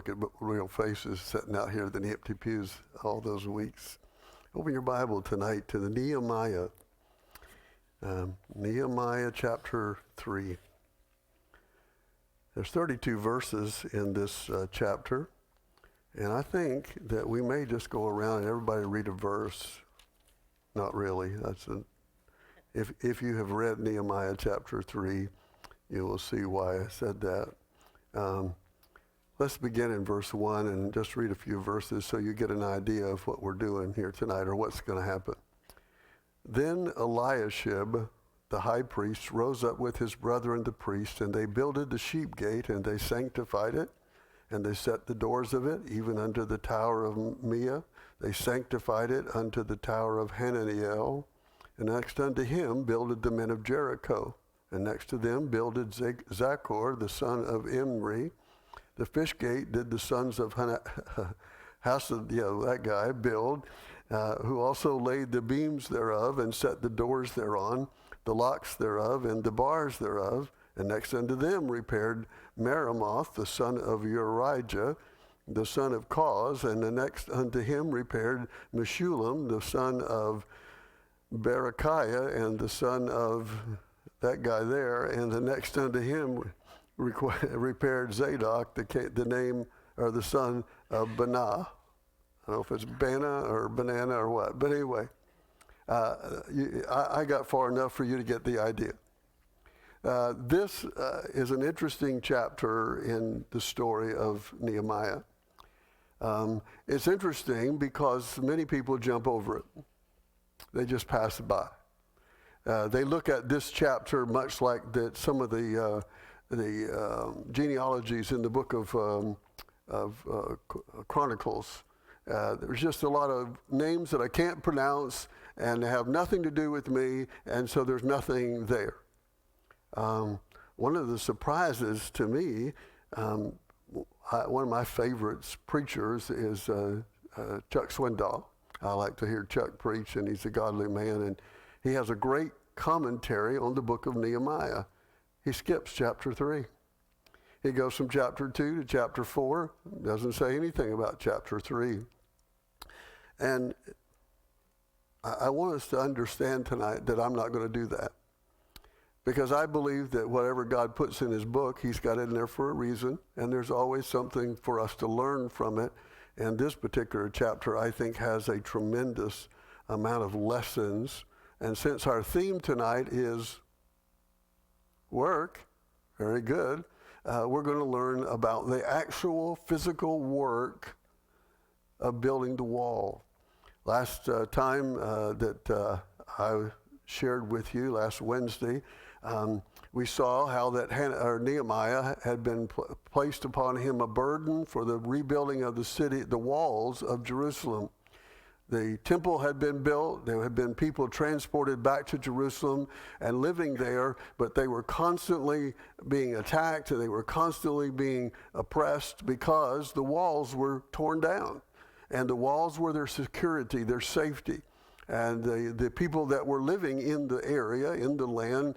look at real faces sitting out here than empty pews all those weeks. Open your Bible tonight to the Nehemiah. Nehemiah chapter 3. There's 32 verses in this chapter, and I think that we may just go around and everybody read a verse. Not really. If you have read Nehemiah chapter 3, you will see why I said that. Let's begin in verse 1 and just read a few verses so you get an idea of what we're doing here tonight or what's going to happen. Then Eliashib, the high priest, rose up with his brethren the priests, and they builded the sheep gate, and they sanctified it, and they set the doors of it, even unto the tower of Meah. They sanctified it unto the tower of Hananiel. And next unto him builded the men of Jericho. And next to them builded Zachor, the son of Imri. The fish gate did the sons of Hasad, that guy, build, who also laid the beams thereof and set the doors thereon, the locks thereof, and the bars thereof. And next unto them repaired Meremoth, the son of Urijah, the son of Koz. And the next unto him repaired Meshullam, the son of Berechiah, and the son of that guy there. And the next unto him repaired Zadok, the name or the son of Banah. I don't know if it's Bana or Banana or what, but anyway, I got far enough for you to get the idea. This is an interesting chapter in the story of Nehemiah. It's interesting because many people jump over it. They just pass it by. They look at this chapter much like some of the genealogies in the book of Chronicles. There's just a lot of names that I can't pronounce and they have nothing to do with me, and so there's nothing there. One of the surprises to me, one of my favorite preachers is Chuck Swindoll. I like to hear Chuck preach, and he's a godly man, and he has a great commentary on the book of Nehemiah. He skips chapter 3. He goes from chapter 2 to chapter 4, doesn't say anything about chapter 3. And I want us to understand tonight that I'm not going to do that. Because I believe that whatever God puts in his book, he's got it in there for a reason, and there's always something for us to learn from it. And this particular chapter, I think, has a tremendous amount of lessons. And since our theme tonight is work, very good, we're going to learn about the actual physical work of building the wall. Last time that I shared with you, last Wednesday, we saw how that Nehemiah had been placed upon him a burden for the rebuilding of the city, the walls of Jerusalem. The temple had been built. There had been people transported back to Jerusalem and living there, but they were constantly being attacked and they were constantly being oppressed because the walls were torn down. And the walls were their security, their safety. And the people that were living in the area, in the land,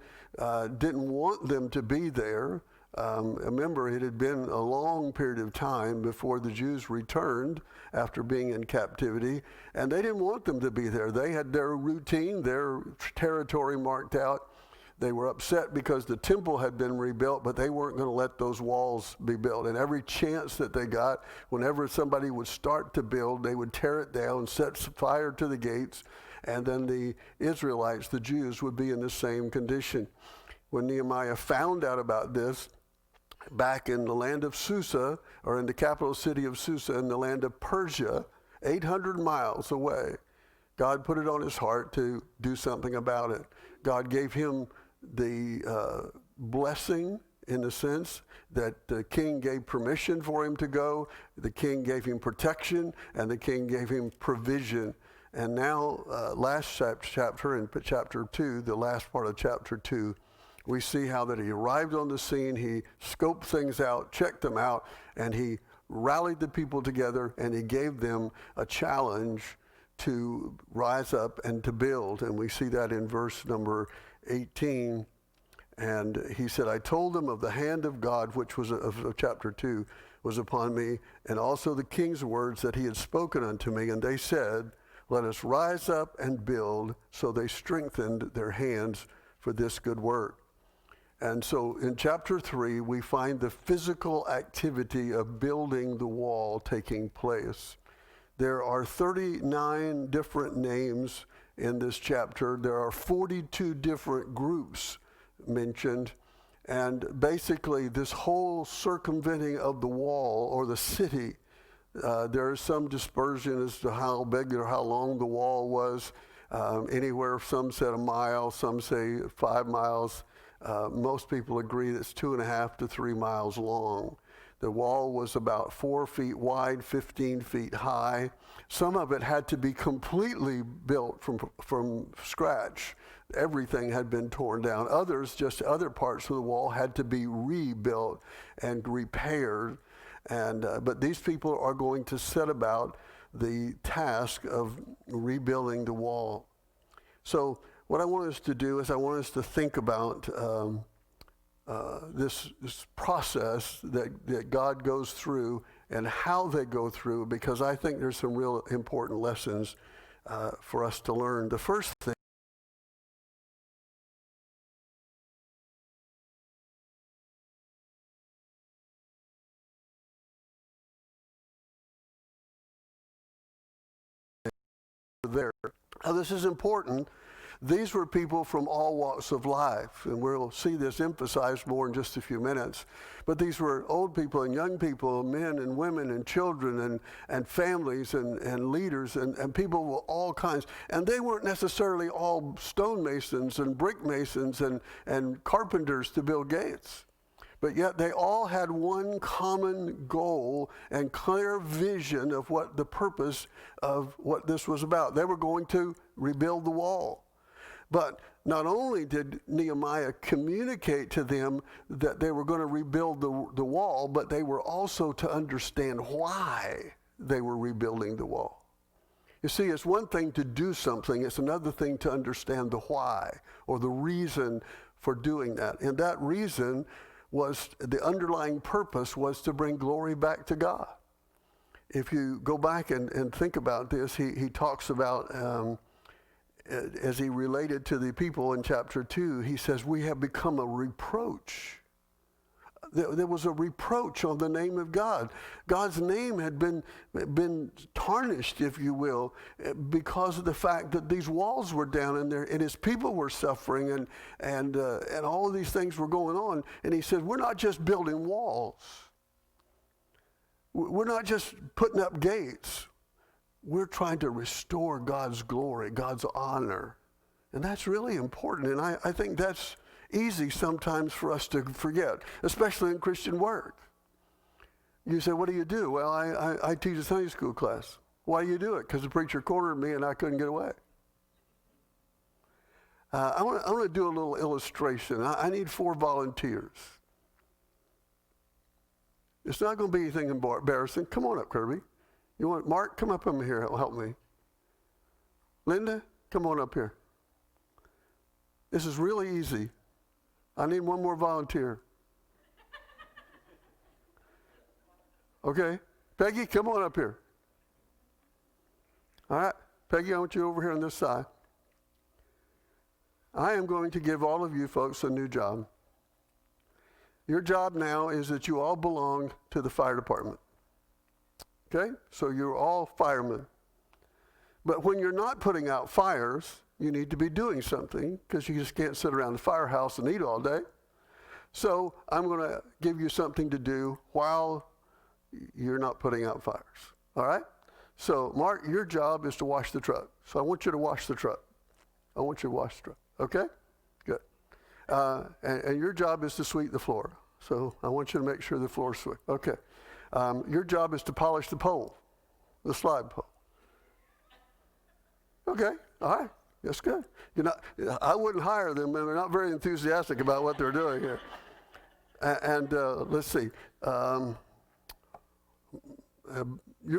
didn't want them to be there. Remember, it had been a long period of time before the Jews returned after being in captivity, and they didn't want them to be there. They had their routine, their territory marked out. They were upset because the temple had been rebuilt, but they weren't going to let those walls be built. And every chance that they got, whenever somebody would start to build, they would tear it down, set fire to the gates, and then the Israelites, the Jews, would be in the same condition. When Nehemiah found out about this, back in the land of Susa, or in the capital city of Susa, in the land of Persia, 800 miles away, God put it on his heart to do something about it. God gave him the blessing, in the sense that the king gave permission for him to go, the king gave him protection, and the king gave him provision. And now, last chapter, in chapter 2, the last part of chapter 2, we see how that he arrived on the scene, he scoped things out, checked them out, and he rallied the people together, and he gave them a challenge to rise up and to build. And we see that in verse number 18. And he said, I told them of the hand of God, which was of chapter 2, was upon me, and also the king's words that he had spoken unto me. And they said, let us rise up and build. So they strengthened their hands for this good work. And so in chapter 3, we find the physical activity of building the wall taking place. There are 39 different names in this chapter. There are 42 different groups mentioned. And basically, this whole circumventing of the wall or the city, there is some dispersion as to how big or how long the wall was. Anywhere, some said a mile, some say 5 miles. Most people agree that it's 2.5 to 3 miles long. The wall was about 4 feet wide, 15 feet high. Some of it had to be completely built from scratch. Everything had been torn down. Others, just other parts of the wall, had to be rebuilt and repaired. But these people are going to set about the task of rebuilding the wall. So what I want us to do is I want us to think about this process that God goes through and how they go through, because I think there's some real important lessons for us to learn. The first thing there. Now, this is important. These were people from all walks of life, and we'll see this emphasized more in just a few minutes. But these were old people and young people, men and women and children and families and leaders and people of all kinds. And they weren't necessarily all stonemasons and brick masons and carpenters to build gates. But yet they all had one common goal and clear vision of what the purpose of what this was about. They were going to rebuild the wall. But not only did Nehemiah communicate to them that they were going to rebuild the wall, but they were also to understand why they were rebuilding the wall. You see, it's one thing to do something. It's another thing to understand the why or the reason for doing that. And that reason was, the underlying purpose was to bring glory back to God. If you go back and think about this, he talks about, as he related to the people in chapter 2, he says, we have become a reproach. There was a reproach on the name of God. God's name had been tarnished, if you will, because of the fact that these walls were down in there and his people were suffering and all of these things were going on. And he said, we're not just building walls. We're not just putting up gates. We're trying to restore God's glory, God's honor. And that's really important. And I think that's easy sometimes for us to forget, especially in Christian work. You say, what do you do? Well, I teach a Sunday school class. Why do you do it? Because the preacher cornered me and I couldn't get away. I want to do a little illustration. I need 4 volunteers. It's not going to be anything embarrassing. Come on up, Kirby. You want Mark? Come up here. Help me. Linda, come on up here. This is really easy. I need 1 more volunteer. Okay. Peggy, come on up here. All right. Peggy, I want you over here on this side. I am going to give all of you folks a new job. Your job now is that you all belong to the fire department. Okay? So you're all firemen. But when you're not putting out fires, you need to be doing something, because you just can't sit around the firehouse and eat all day. So I'm going to give you something to do while you're not putting out fires. All right? So, Mark, your job is to wash the truck. So I want you to wash the truck. I want you to wash the truck. Okay? Good. And your job is to sweep the floor. So I want you to make sure the floor's swept. Okay. Your job is to polish the pole, the slide pole. Okay. All right. That's good. I wouldn't hire them, and they're not very enthusiastic about what they're doing here. And let's see. You're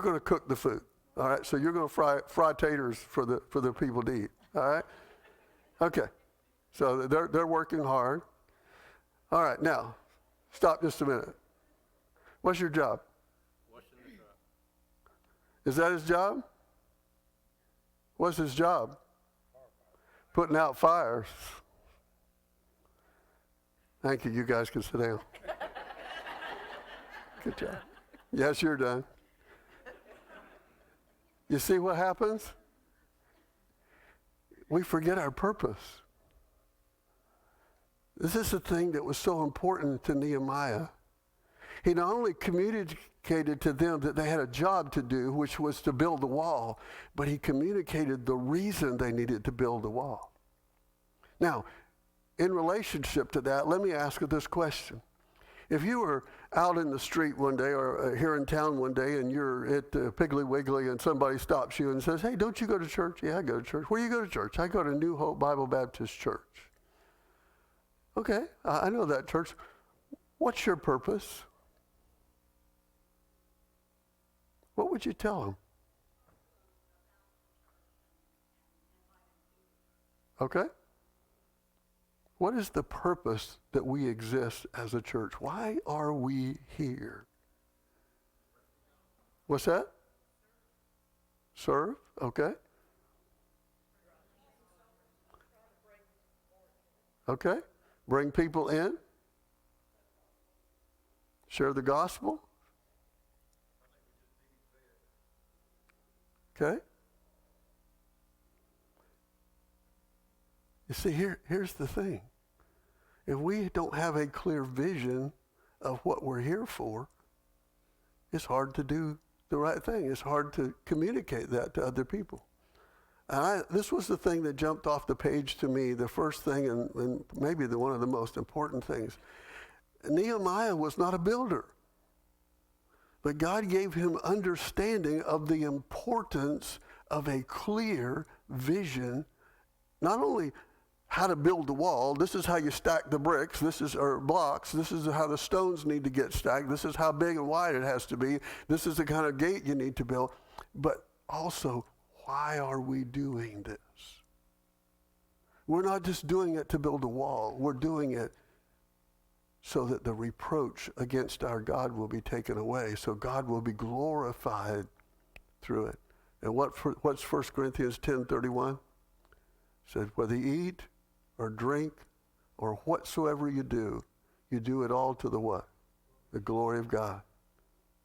going to cook the food. All right. So you're going to fry taters for the people to eat. All right. Okay. So they're working hard. All right. Now, stop just a minute. What's your job? Is that his job? What's his job? Putting out fires. Thank you. You guys can sit down. Good job. Yes, you're done. You see what happens? We forget our purpose. This is the thing that was so important to Nehemiah. He not only communicated to them that they had a job to do, which was to build the wall, but he communicated the reason they needed to build the wall. Now, in relationship to that, let me ask you this question. If you were out in the street one day or here in town one day and you're at Piggly Wiggly and somebody stops you and says, hey, don't you go to church? Yeah, I go to church. Where do you go to church? I go to New Hope Bible Baptist Church. Okay, I know that church. What's your purpose? What would you tell them? Okay. What is the purpose that we exist as a church? Why are we here? What's that? Serve? Okay. Okay. Bring people in. Share the gospel. Okay. You see, here's the thing. If we don't have a clear vision of what we're here for, it's hard to do the right thing. It's hard to communicate that to other people. And this was the thing that jumped off the page to me, the first thing and maybe one of the most important things. Nehemiah was not a builder, but God gave him understanding of the importance of a clear vision, not only how to build the wall. This is how you stack the bricks. Or blocks. This is how the stones need to get stacked. This is how big and wide it has to be. This is the kind of gate you need to build. But also, why are we doing this? We're not just doing it to build a wall. We're doing it so that the reproach against our God will be taken away, so God will be glorified through it. And what's 1 Corinthians 10:31? Said, whether you eat or drink or whatsoever you do it all to the what? The glory of God.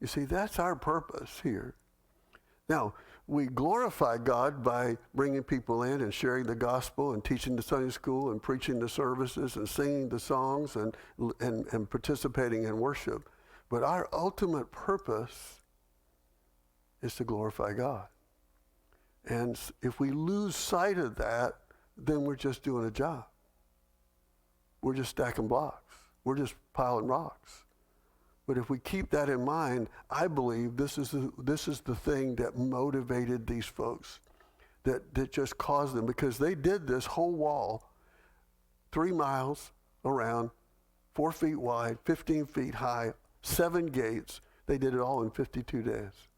You see, that's our purpose here. Now, we glorify God by bringing people in and sharing the gospel and teaching the Sunday school and preaching the services and singing the songs and participating in worship. But our ultimate purpose is to glorify God. And if we lose sight of that, then we're just doing a job. We're just stacking blocks. We're just piling rocks. But if we keep that in mind, I believe this is the thing that motivated these folks, that just caused them, because they did this whole wall 3 miles around, 4 feet wide, 15 feet high, 7 gates. They did it all in 52 days.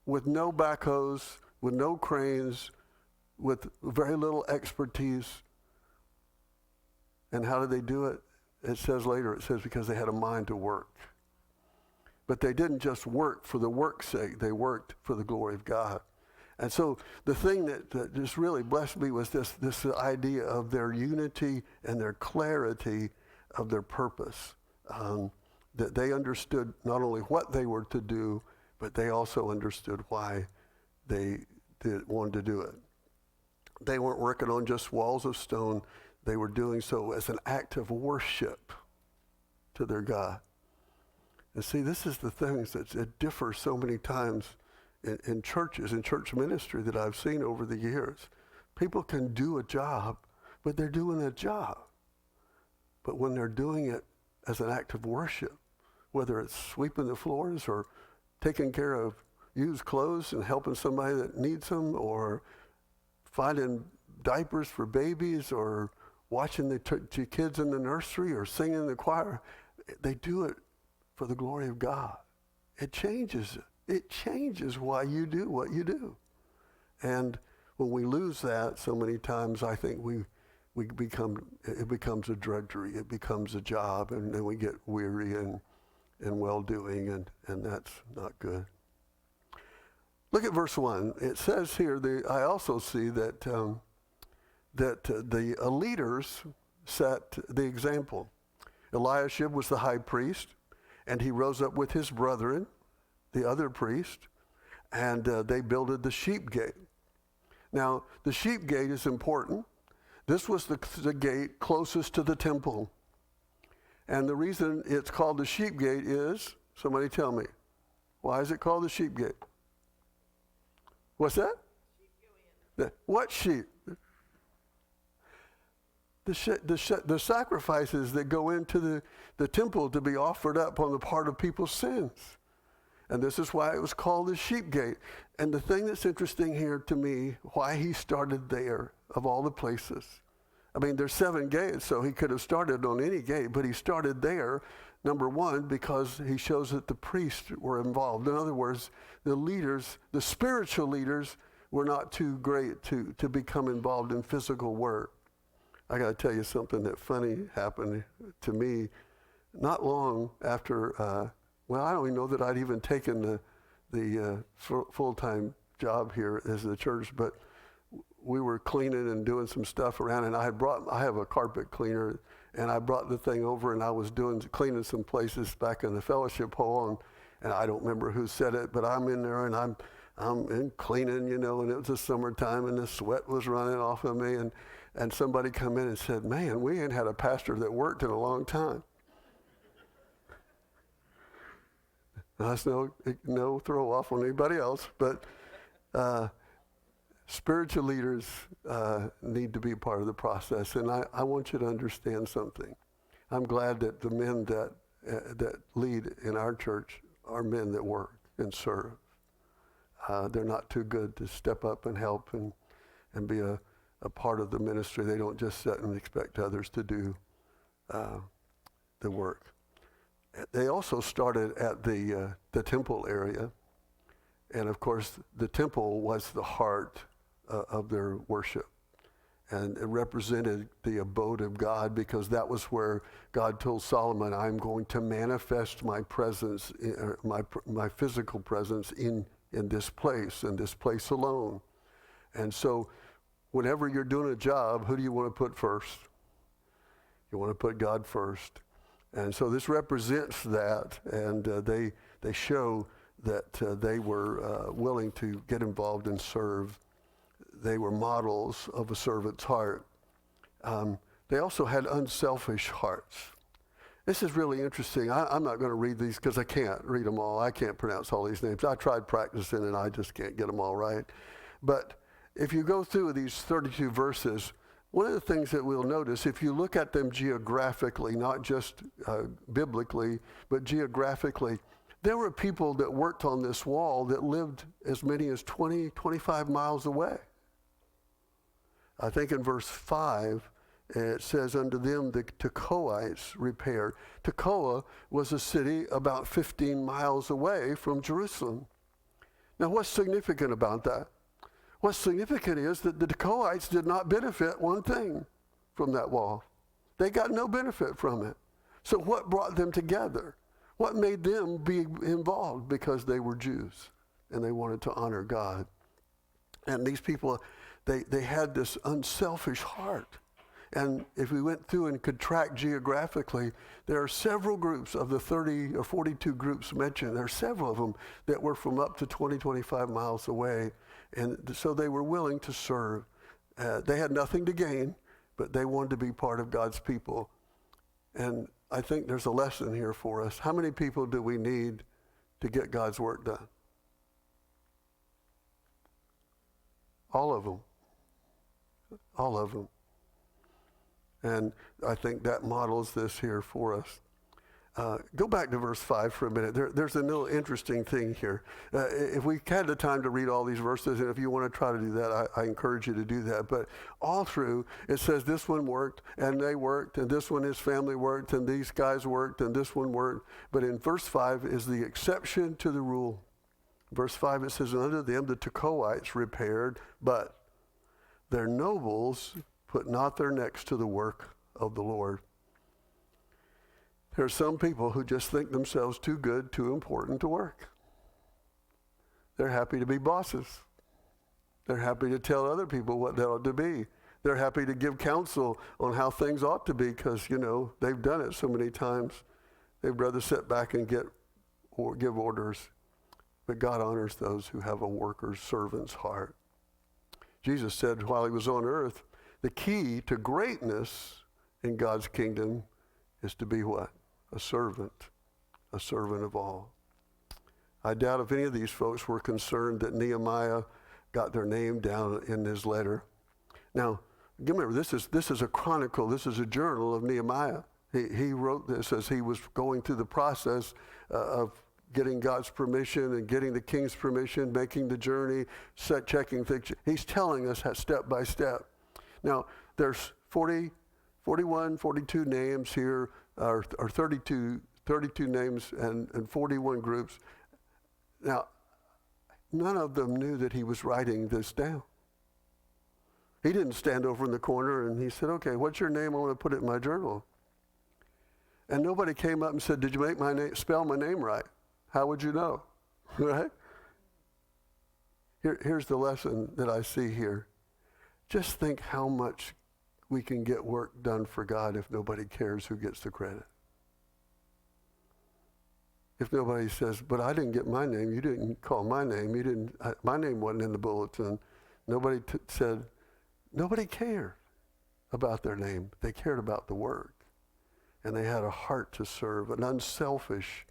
With no backhoes, with no cranes, with very little expertise. And how did they do it? It says because they had a mind to work. But they didn't just work for the work's sake. They worked for the glory of God. And so the thing that just really blessed me was this idea of their unity and their clarity of their purpose. That they understood not only what they were to do, but they also understood why they wanted to do it. They weren't working on just walls of stone. They were doing so as an act of worship to their God. And see, this is the things that differ so many times in churches, in church ministry that I've seen over the years. People can do a job, but they're doing a job. But when they're doing it as an act of worship, whether it's sweeping the floors or taking care of used clothes and helping somebody that needs them, or finding diapers for babies, or watching the kids in the nursery, or singing in the choir, they do it for the glory of God. It changes it. It changes why you do what you do. And when we lose that, so many times I think it becomes a drudgery. It becomes a job, and then we get weary and well-doing, and that's not good. Look at verse 1. It says here, I also see that, the leaders set the example. Eliashib was the high priest, and he rose up with his brethren, the other priest, and they builded the sheep gate. Now, the sheep gate is important. This was the gate closest to the temple. And the reason it's called the sheep gate is, somebody tell me, why is it called the sheep gate? What's that? What sheep? The sacrifices that go into the temple to be offered up on the part of people's sins. And this is why it was called the sheep gate. And the thing that's interesting here to me, why he started there of all the places. I mean, there's 7 gates, so he could have started on any gate, but he started there, number one, because he shows that the priests were involved. In other words, the leaders, the spiritual leaders, were not too great to become involved in physical work. I got to tell you something that funny happened to me not long after, well, I don't even know that I'd even taken the full-time job here as the church, but we were cleaning and doing some stuff around, and I have a carpet cleaner, and I brought the thing over, and I was cleaning some places back in the fellowship hall, and I don't remember who said it, but I'm in there, and I'm in cleaning, and it was the summertime, and the sweat was running off of me, and somebody come in and said, man, we ain't had a pastor that worked in a long time. That's no throw off on anybody else, but spiritual leaders need to be part of the process. And I want you to understand something. I'm glad that the men that lead in our church are men that work and serve. They're not too good to step up and help and be a part of the ministry. They don't just sit and expect others to do the work. They also started at the temple area. And of course, the temple was the heart of their worship. And it represented the abode of God, because that was where God told Solomon, I'm going to manifest my presence, my physical presence in this place alone. And so whenever you're doing a job, who do you want to put first? You want to put God first. And so this represents that, and they show that they were willing to get involved and serve. They were models of a servant's heart. They also had unselfish hearts. This is really interesting. I'm not going to read these because I can't read them all. I can't pronounce all these names. I tried practicing and I just can't get them all right. But if you go through these 32 verses, one of the things that we'll notice, if you look at them geographically, not just biblically, but geographically, there were people that worked on this wall that lived as many as 20, 25 miles away. I think in verse 5, it says, unto them the Tekoites repaired. Tekoa was a city about 15 miles away from Jerusalem. Now, what's significant about that? What's significant is that the Tekoites did not benefit one thing from that wall. They got no benefit from it. So what brought them together? What made them be involved? Because they were Jews and they wanted to honor God. And these people, they had this unselfish heart. And if we went through and could track geographically, there are several groups of the 30 or 42 groups mentioned. There are several of them that were from up to 20, 25 miles away. And so they were willing to serve. They had nothing to gain, but they wanted to be part of God's people. And I think there's a lesson here for us. How many people do we need to get God's work done? All of them. All of them. And I think that models this here for us. Go back to verse 5 for a minute. There's a little interesting thing here. If we had the time to read all these verses, and if you want to try to do that, I encourage you to do that. But all through, it says this one worked, and they worked, and this one, his family worked, and these guys worked, and this one worked. But in verse 5 is the exception to the rule. Verse 5, it says, unto them the Tekoites repaired, but their nobles put not their necks to the work of the Lord. There are some people who just think themselves too good, too important to work. They're happy to be bosses. They're happy to tell other people what they ought to be. They're happy to give counsel on how things ought to be because, they've done it so many times. They'd rather sit back and give orders. But God honors those who have a worker's servant's heart. Jesus said while he was on earth, the key to greatness in God's kingdom is to be what? A servant of all. I doubt if any of these folks were concerned that Nehemiah got their name down in his letter. Now, remember, this is a chronicle, this is a journal of Nehemiah. He wrote this as he was going through the process of getting God's permission and getting the king's permission, making the journey, checking things. He's telling us step by step. Now, there's 41, 42 names here, or 32 names and 41 groups. Now, none of them knew that he was writing this down. He didn't stand over in the corner and he said, okay, what's your name? I want to put it in my journal. And nobody came up and said, did you spell my name right? How would you know? Right? Here's the lesson that I see here. Just think how much we can get work done for God if nobody cares who gets the credit. If nobody says, but I didn't get my name, you didn't call my name, my name wasn't in the bulletin. Nobody said, nobody cared about their name. They cared about the work. And they had a heart to serve, an unselfish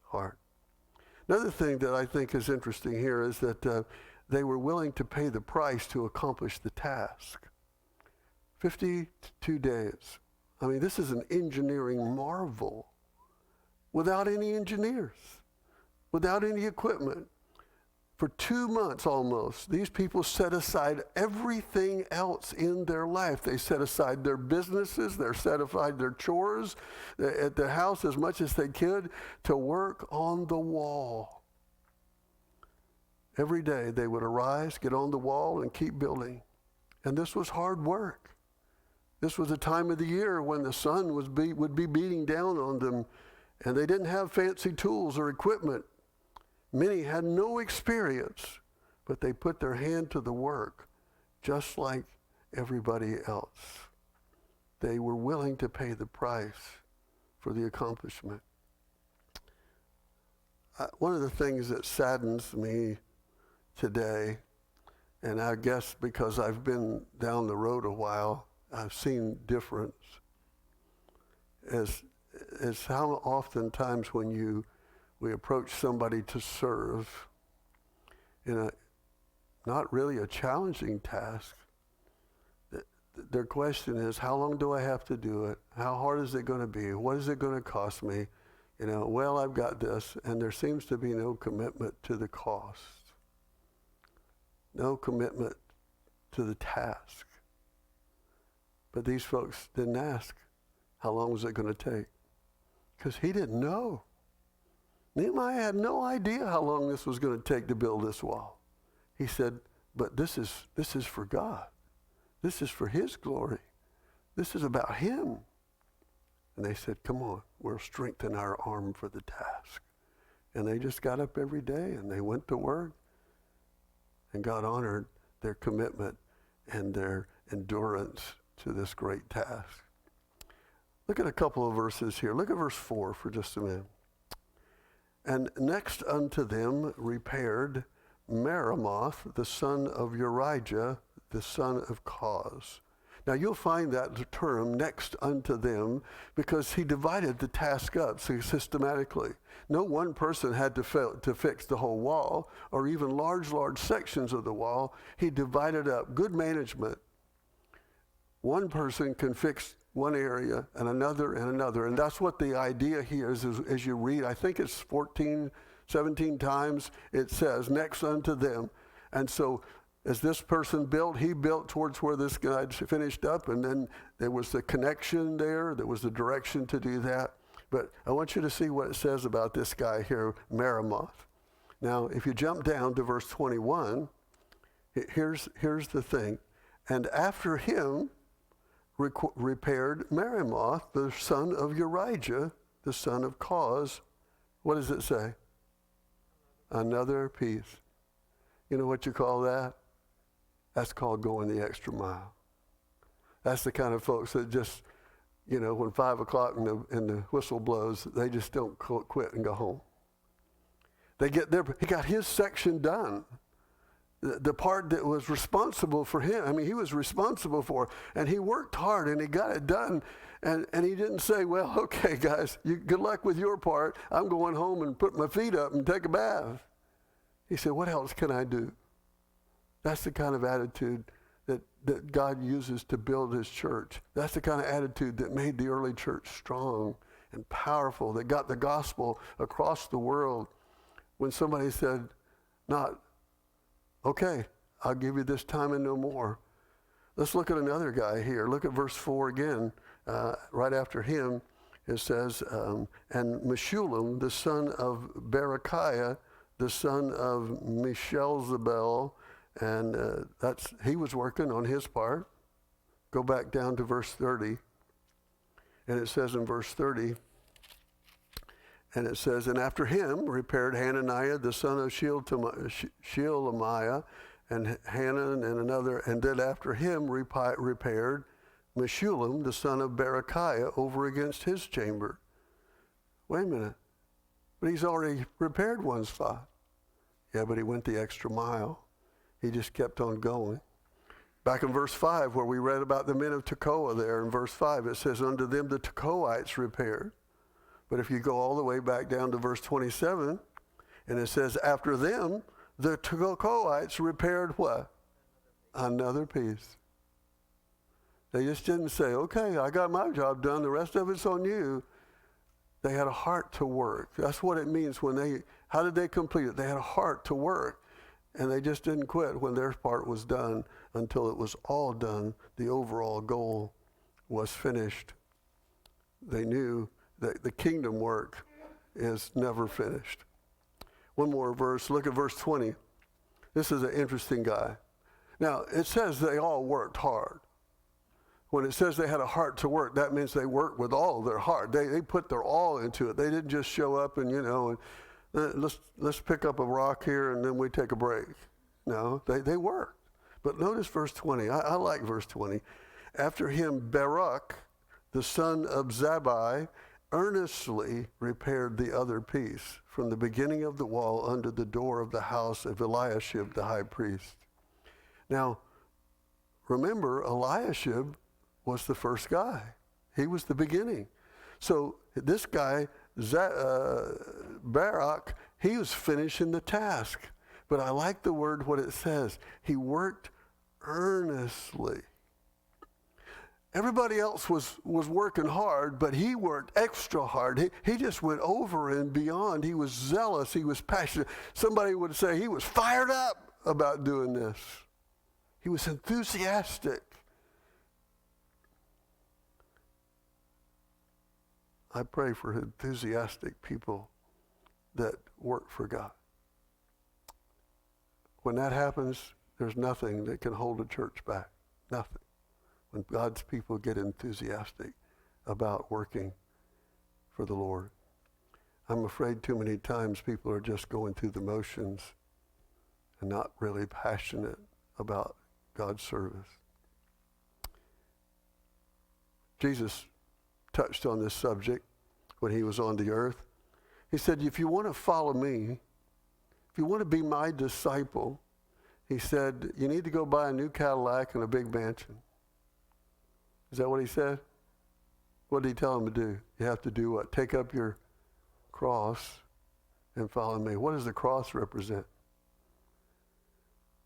heart. Another thing that I think is interesting here is that they were willing to pay the price to accomplish the task. 52 days. I mean, this is an engineering marvel. Without any engineers, without any equipment. For 2 months almost, these people set aside everything else in their life. They set aside their businesses, they set aside their chores at the house as much as they could to work on the wall. Every day they would arise, get on the wall, and keep building. And this was hard work. This was a time of the year when the sun would be beating down on them, and they didn't have fancy tools or equipment. Many had no experience, but they put their hand to the work just like everybody else. They were willing to pay the price for the accomplishment. One of the things that saddens me today, and I guess because I've been down the road a while, I've seen difference, is how oftentimes when we approach somebody to serve in a not really a challenging task, their question is, how long do I have to do it? How hard is it going to be? What is it going to cost me? Well, I've got this, and there seems to be no commitment to the cost, no commitment to the task. But these folks didn't ask, how long was it going to take? Because he didn't know. Nehemiah had no idea how long this was going to take to build this wall. He said, but this is for God. This is for his glory. This is about him. And they said, come on, we'll strengthen our arm for the task. And they just got up every day and they went to work. And God honored their commitment and their endurance to this great task. Look at a couple of verses here. Look at verse 4 for just a minute. And next unto them repaired Meremoth, the son of Urijah, the son of Koz. Now you'll find that term, next unto them, because he divided the task up systematically. No one person had to fix the whole wall, or even large sections of the wall. He divided up. Good management. One person can fix one area and another and another. And that's what the idea here is as you read, I think it's 17 times it says, next unto them. And so as this person built, he built towards where this guy finished up, and then there was the connection there was the direction to do that. But I want you to see what it says about this guy here, Meremoth. Now, if you jump down to verse 21, here's the thing. And after him repaired Meremoth, the son of Urijah, the son of Koz. What does it say? Another piece. You know what you call that? That's called going the extra mile. That's the kind of folks that just, when 5 o'clock and the whistle blows, they just don't quit and go home. They get there. He got his section done. The part that was responsible for him, he was responsible for, and he worked hard and he got it done. And he didn't say, well, okay, guys, good luck with your part. I'm going home and put my feet up and take a bath. He said, what else can I do? That's the kind of attitude that God uses to build his church. That's the kind of attitude that made the early church strong and powerful, that got the gospel across the world. When somebody said, not, okay, I'll give you this time and no more. Let's look at another guy here. Look at verse 4 again. Right after him, it says, and Meshullam, the son of Berechiah, the son of Meshelzabel, and he was working on his part. Go back down to verse 30. And it says in verse 30, and it says, and after him repaired Hananiah, the son of Shealamiah, and Hanan and another, and then after him repaired Meshullam, the son of Berechiah, over against his chamber. Wait a minute. But he's already repaired one spot. Yeah, but he went the extra mile. He just kept on going. Back in verse 5, where we read about the men of Tekoa there, in verse 5, it says, unto them the Tekoites repaired. But if you go all the way back down to verse 27, and it says, after them, the Tekoites repaired what? Another piece. They just didn't say, okay, I got my job done, the rest of it's on you. They had a heart to work. That's what it means how did they complete it? They had a heart to work. And they just didn't quit when their part was done until it was all done. The overall goal was finished. They knew that the kingdom work is never finished. One more verse. Look at verse 20. This is an interesting guy. Now, it says they all worked hard. When it says they had a heart to work, that means they worked with all their heart. They put their all into it. They didn't just show up and, let's pick up a rock here and then we take a break. No, they worked. But notice verse 20. I like verse 20. After him, Baruch, the son of Zabbai, earnestly repaired the other piece from the beginning of the wall under the door of the house of Eliashib, the high priest. Now, remember, Eliashib was the first guy. He was the beginning. So this guy, Baruch, he was finishing the task. But I like the word, what it says. He worked earnestly. Everybody else was working hard, but he worked extra hard. He just went over and beyond. He was zealous. He was passionate. Somebody would say he was fired up about doing this. He was enthusiastic. I pray for enthusiastic people that work for God. When that happens, there's nothing that can hold a church back. Nothing. When God's people get enthusiastic about working for the Lord. I'm afraid too many times people are just going through the motions and not really passionate about God's service. Jesus touched on this subject when he was on the earth. He said, if you want to follow me, if you want to be my disciple, he said, you need to go buy a new Cadillac and a big mansion. Is that what he said? What did he tell him to do? You have to do what? Take up your cross and follow me. What does the cross represent?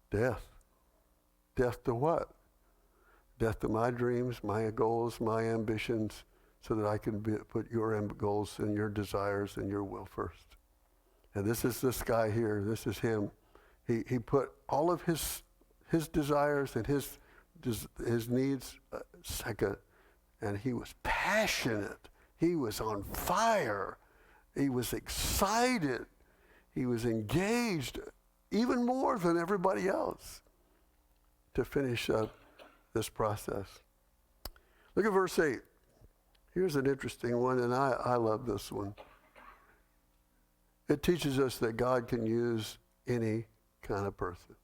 Death. Death to what? Death to my dreams, my goals, my ambitions, so that I can put your goals and your desires and your will first. And this is this guy here. This is him. He put all of his desires and his needs second, and he was passionate. He was on fire. He was excited. He was engaged even more than everybody else to finish up this process. Look at verse 8. Here's an interesting one, and I love this one. It teaches us that God can use any kind of person.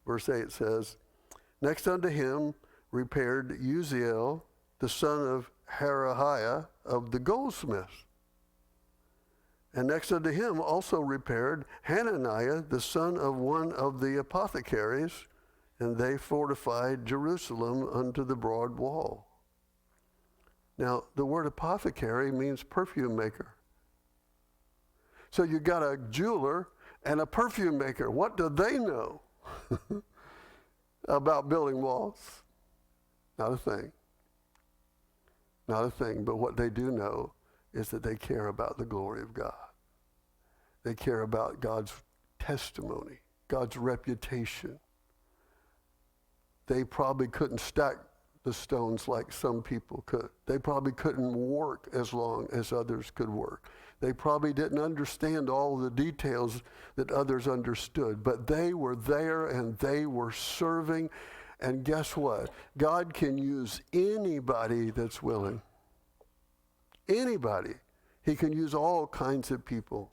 Verse 8 says, next unto him repaired Uzziel, the son of Harahiah of the goldsmiths. And next unto him also repaired Hananiah, the son of one of the apothecaries, and they fortified Jerusalem unto the broad wall. Now, the word apothecary means perfume maker. So you got a jeweler and a perfume maker. What do they know about building walls? Not a thing. Not a thing. But what they do know is that they care about the glory of God. They care about God's testimony, God's reputation. They probably couldn't stack the stones like some people could. They probably couldn't work as long as others could work. They probably didn't understand all the details that others understood, but they were there and they were serving. And guess what? God can use anybody that's willing. Anybody. He can use all kinds of people.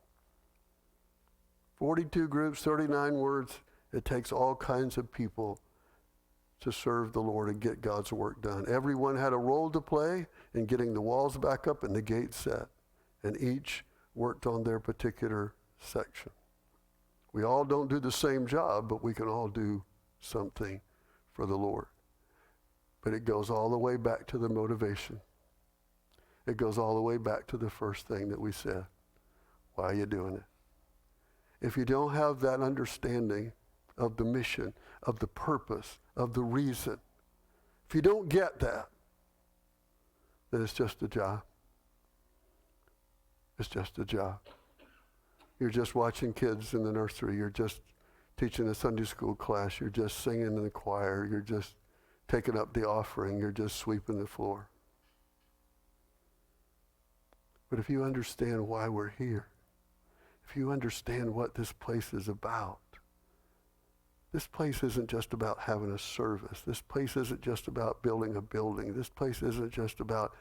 42 groups, 39 words. It takes all kinds of people to serve the Lord and get God's work done. Everyone had a role to play in getting the walls back up and the gates set. And each worked on their particular section. We all don't do the same job, but we can all do something for the Lord. But it goes all the way back to the motivation. It goes all the way back to the first thing that we said. Why are you doing it? If you don't have that understanding of the mission, of the purpose, of the reason, if you don't get that, then it's just a job. It's just a job. You're just watching kids in the nursery. You're just teaching a Sunday school class. You're just singing in the choir. You're just taking up the offering. You're just sweeping the floor. But if you understand why we're here, if you understand what this place is about, this place isn't just about having a service. This place isn't just about building a building. This place isn't just about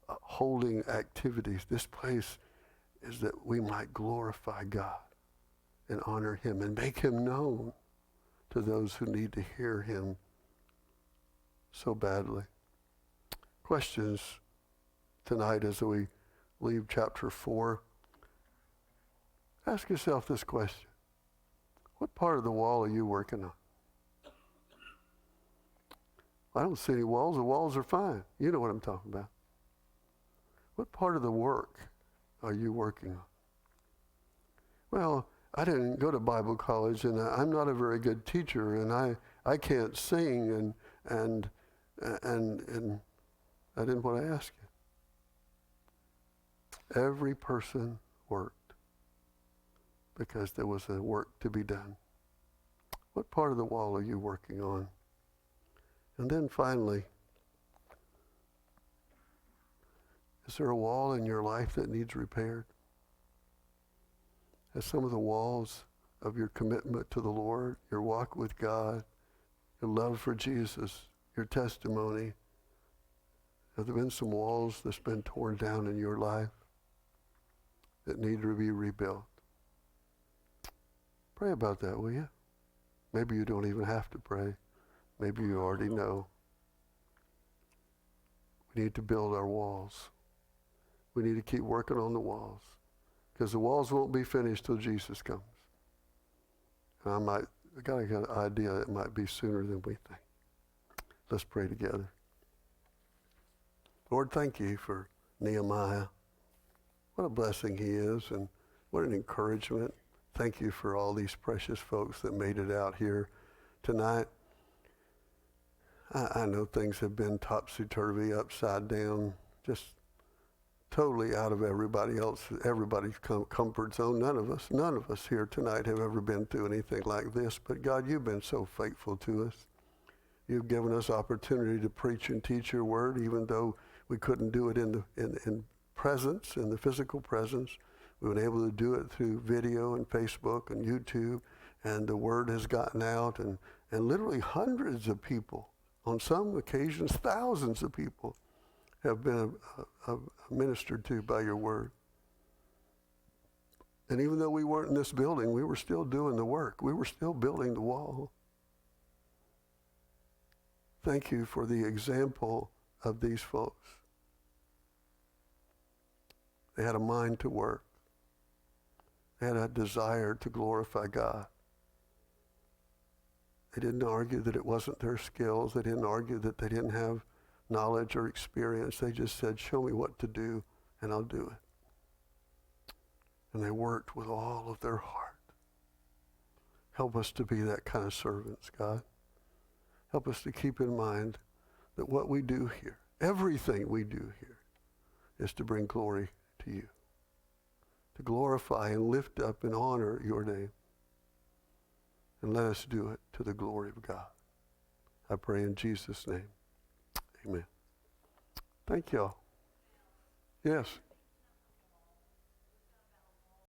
holding activities. This place is that we might glorify God and honor him and make him known to those who need to hear him so badly. Questions tonight as we leave chapter 4. Ask yourself this question. What part of the wall are you working on? I don't see any walls. The walls are fine. You know what I'm talking about. What part of the work are you working on? Well, I didn't go to Bible college, and I'm not a very good teacher, and I can't sing, and I didn't want to ask you. Every person worked because there was a work to be done. What part of the wall are you working on? And then finally, is there a wall in your life that needs repaired? Has some of the walls of your commitment to the Lord, your walk with God, your love for Jesus, your testimony, have there been some walls that's been torn down in your life that need to be rebuilt? Pray about that, will you? Maybe you don't even have to pray. Maybe you already know. We need to build our walls. We need to keep working on the walls, because the walls won't be finished till Jesus comes. And I got an idea it might be sooner than we think. Let's pray together. Lord, thank you for Nehemiah. What a blessing he is, and what an encouragement. Thank you for all these precious folks that made it out here tonight. I know things have been topsy-turvy, upside down, just totally out of everybody's comfort zone. None of us here tonight have ever been through anything like this. But God, you've been so faithful to us. You've given us opportunity to preach and teach your word, even though we couldn't do it in presence, in the physical presence. We've been able to do it through video and Facebook and YouTube, and the word has gotten out, and literally hundreds of people, on some occasions thousands of people, have been ministered to by your word. And even though we weren't in this building, we were still doing the work. We were still building the wall. Thank you for the example of these folks. They had a mind to work. They had a desire to glorify God. They didn't argue that it wasn't their skills. They didn't argue that they didn't have knowledge or experience. They just said, show me what to do, and I'll do it. And they worked with all of their heart. Help us to be that kind of servants, God. Help us to keep in mind that what we do here, everything we do here, is to bring glory to you, to glorify and lift up and honor your name. And let us do it to the glory of God. I pray in Jesus' name. Amen. Thank y'all. Yes.